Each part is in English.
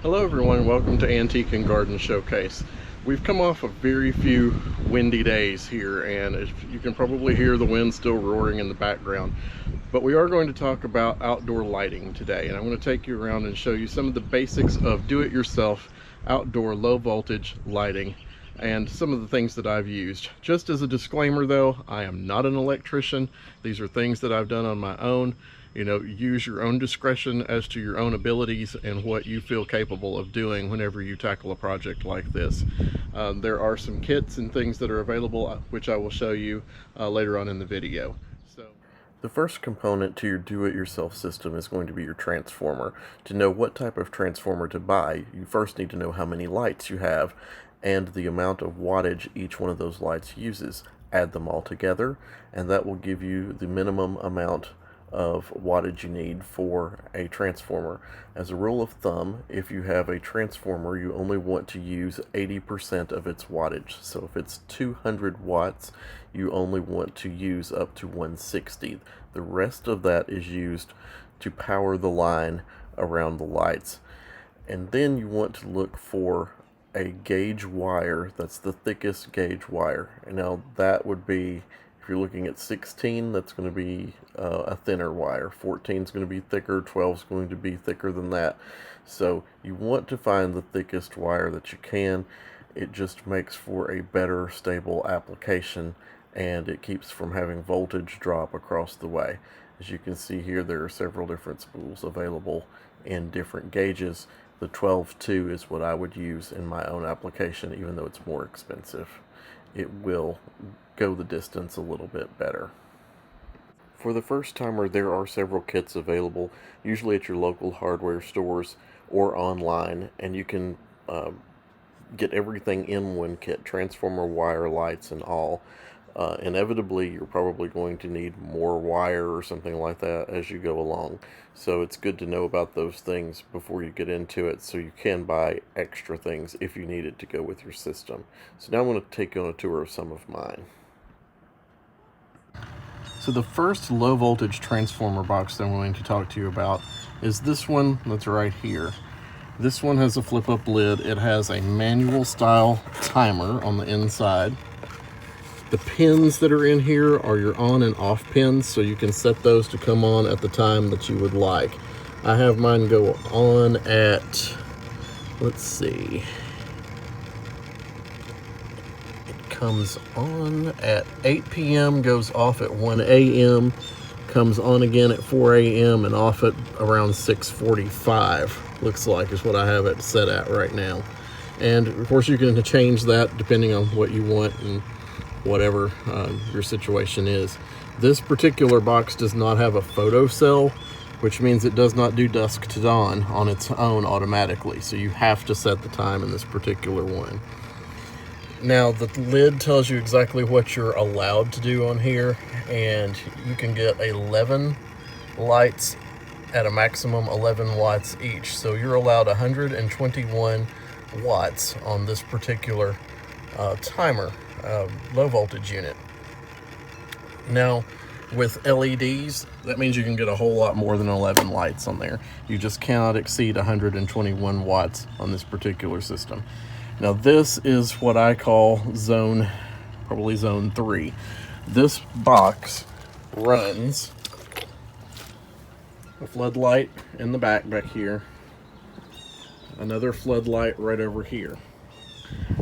Hello everyone, welcome to Antique and Garden Showcase. We've come off of very few windy days here, and as you can probably hear the wind still roaring in the background. But we are going to talk about outdoor lighting today, and I'm going to take you around and show you some of the basics of do-it-yourself outdoor low voltage lighting and some of the things that I've used. Just as a disclaimer though, I am not an electrician. These are things that I've done on my own. You know, use your own discretion as to your own abilities and what you feel capable of doing whenever you tackle a project like this. There are some kits and things that are available, which I will show you later on in the video. The first component to your do-it-yourself system is going to be your transformer. To know what type of transformer to buy, you first need to know how many lights you have and the amount of wattage each one of those lights uses. Add them all together, and that will give you the minimum amount of wattage you need for a transformer. As a rule of thumb, if you have a transformer, you only want to use 80% of its wattage. So if it's 200 watts, you only want to use up to 160. The rest of that is used to power the line around the lights. And then you want to look for a gauge wire that's the thickest gauge wire. And now that would be, if you're looking at 16, that's going to be a thinner wire. 14 is going to be thicker, 12 is going to be thicker than that. So you want to find the thickest wire that you can. It just makes for a better stable application, and it keeps from having voltage drop across the way. As you can see here, there are several different spools available in different gauges. The 12-2 is what I would use in my own application, even though it's more expensive. It will go the distance a little bit better. For the first timer, there are several kits available, usually at your local hardware stores or online, and you can get everything in one kit, transformer, wire, lights, and all. Inevitably, you're probably going to need more wire or something like that as you go along. So it's good to know about those things before you get into it, so you can buy extra things if you need it to go with your system. So now I'm going to take you on a tour of some of mine. So the first low voltage transformer box that I'm going to talk to you about is this one that's right here. This one has a flip up lid. It has a manual style timer on the inside. The pins that are in here are your on and off pins, so you can set those to come on at the time that you would like. I have mine go on at, let's see, it comes on at 8 p.m., goes off at 1 a.m., comes on again at 4 a.m. and off at around 6:45, looks like is what I have it set at right now. And of course you can change that depending on what you want and whatever your situation is. This particular box does not have a photocell, which means it does not do dusk to dawn on its own automatically, so you have to set the time in this particular one. Now the lid tells you exactly what you're allowed to do on here, and you can get 11 lights at a maximum 11 watts each, so you're allowed 121 watts on this particular timer low voltage unit. Now with LEDs, that means you can get a whole lot more than 11 lights on there. You just cannot exceed 121 watts on this particular system. Now this is what I call probably zone 3. This box runs a floodlight in the back here, another floodlight right over here.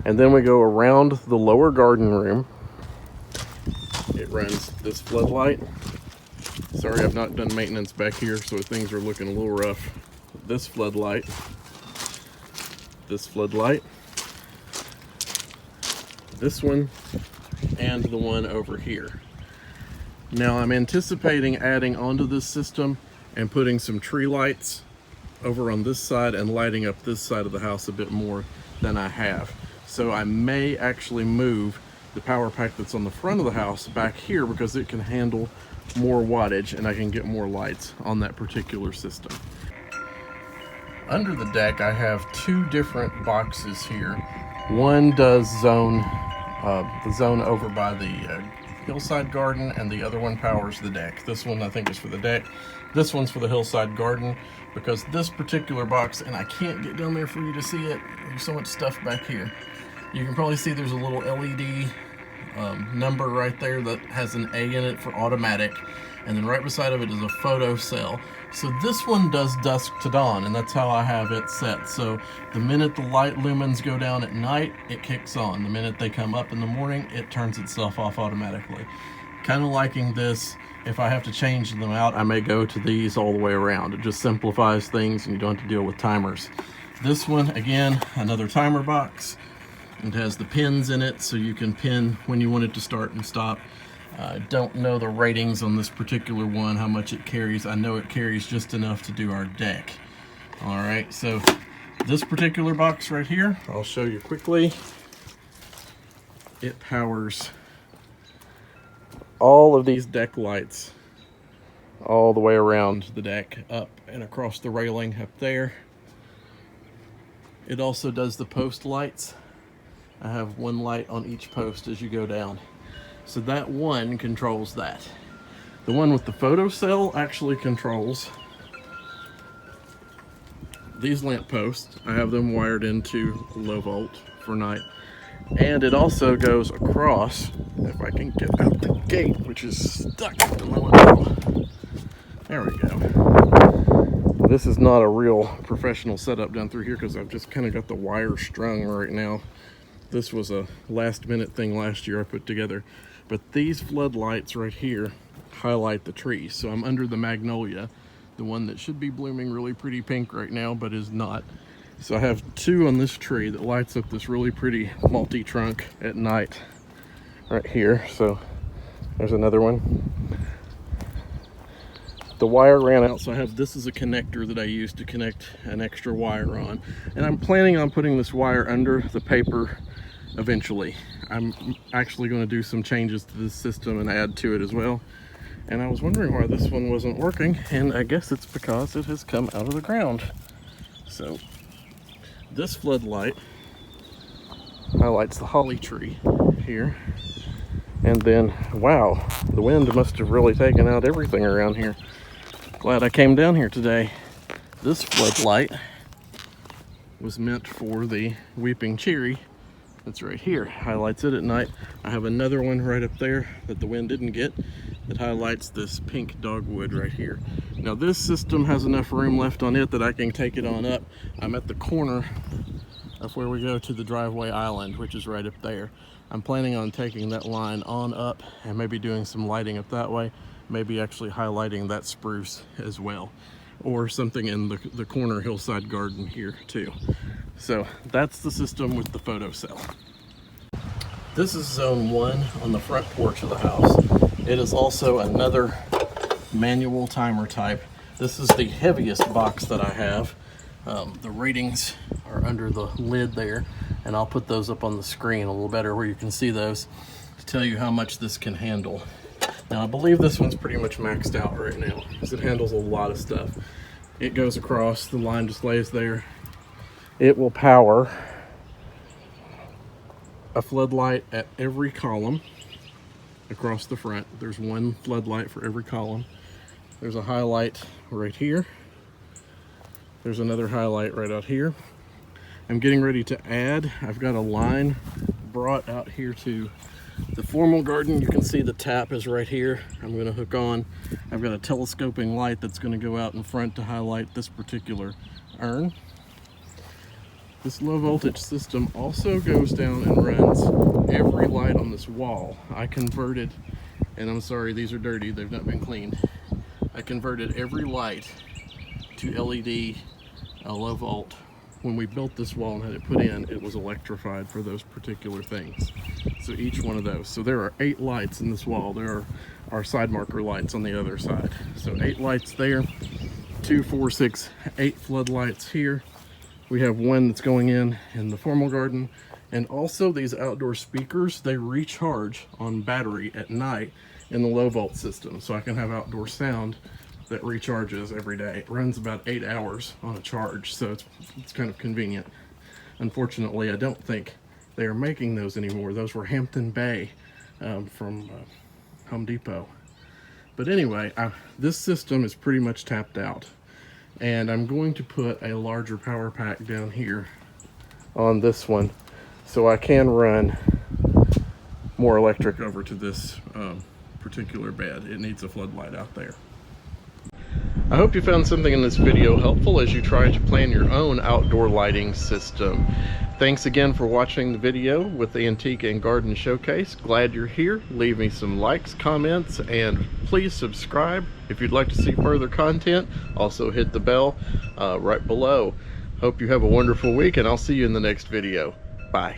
And then we go around the lower garden room. It runs this floodlight. Sorry, I've not done maintenance back here, so things are looking a little rough. This floodlight, this one, and the one over here. Now I'm anticipating adding onto this system and putting some tree lights over on this side and lighting up this side of the house a bit more than I have. So I may actually move the power pack that's on the front of the house back here because it can handle more wattage and I can get more lights on that particular system. Under the deck I have two different boxes here. One does the zone over by the hillside garden, and the other one powers the deck. This one I think is for the deck. This one's for the hillside garden because this particular box, and I can't get down there for you to see it, there's so much stuff back here. You can probably see there's a little LED number right there that has an A in it for automatic, and then right beside of it is a Photocell. So this one does dusk to dawn, and that's how I have it set. So the minute the light lumens go down at night, it kicks on. The minute they come up in the morning, it turns itself off automatically. Kind of liking this. If I have to change them out, I may go to these all the way around. It just simplifies things and you don't have to deal with timers. This one, again, another timer box. It has the pins in it, so you can pin when you want it to start and stop. I don't know the ratings on this particular one, how much it carries. I know it carries just enough to do our deck. All right, so this particular box right here, I'll show you quickly. It powers all of these deck lights all the way around the deck, up and across the railing up there. It also does the post lights. I have one light on each post as you go down. So that one controls that. The one with the photocell actually controls these lamp posts. I have them wired into low volt for night. And it also goes across, if I can get out the gate, which is stuck in my window. There we go. This is not a real professional setup down through here because I've just kind of got the wire strung right now. This was a last minute thing last year I put together. But these floodlights right here highlight the tree. So I'm under the magnolia, the one that should be blooming really pretty pink right now, but is not. So I have two on this tree that lights up this really pretty multi-trunk at night right here. So there's another one. The wire ran out, so I have this as a connector that I use to connect an extra wire on. And I'm planning on putting this wire under the paper eventually. I'm actually going to do some changes to this system and add to it as well. And I was wondering why this one wasn't working, and I guess it's because it has come out of the ground. So this floodlight highlights the holly tree here. And then, wow, the wind must have really taken out everything around here. Glad I came down here today. This floodlight was meant for the weeping cherry that's right here. Highlights it at night. I have another one right up there that the wind didn't get that highlights this pink dogwood right here. Now this system has enough room left on it that I can take it on up. I'm at the corner of where we go to the driveway island, which is right up there. I'm planning on taking that line on up and maybe doing some lighting up that way, maybe actually highlighting that spruce as well, or something in the corner hillside garden here too. So that's the system with the photocell. This is zone 1 on the front porch of the house. It is also another manual timer type. This is the heaviest box that I have. The ratings are under the lid there, and I'll put those up on the screen a little better where you can see those to tell you how much this can handle. Now I believe this one's pretty much maxed out right now because it handles a lot of stuff. It goes across, the line just lays there. It will power a floodlight at every column across the front. There's one floodlight for every column. There's a highlight right here. There's another highlight right out here. I'm getting ready to add, I've got a line brought out here to the formal garden. You can see the tap is right here. I'm going to hook on. I've got a telescoping light that's going to go out in front to highlight this particular urn. This low voltage system also goes down and runs every light on this wall. I converted, and I'm sorry, these are dirty, they've not been cleaned. I converted every light to LED low volt. When we built this wall and had it put in, it was electrified for those particular things. So each one of those. So there are 8 lights in this wall. There are our side marker lights on the other side. So 8 lights there, 2, 4, 6, 8 floodlights here. We have one that's going in the formal garden. And also these outdoor speakers, they recharge on battery at night in the low volt system. So I can have outdoor sound that recharges every day. It runs about 8 hours on a charge, so it's kind of convenient. Unfortunately, I don't think they are making those anymore. Those were Hampton Bay from Home Depot. But anyway, this system is pretty much tapped out, and I'm going to put a larger power pack down here on this one so I can run more electric over to this particular bed. It needs a floodlight out there. I hope you found something in this video helpful as you try to plan your own outdoor lighting system. Thanks again for watching the video with the Antique and Garden Showcase. Glad you're here. Leave me some likes, comments, and please subscribe if you'd like to see further content. Also hit the bell right below. Hope you have a wonderful week, and I'll see you in the next video. Bye.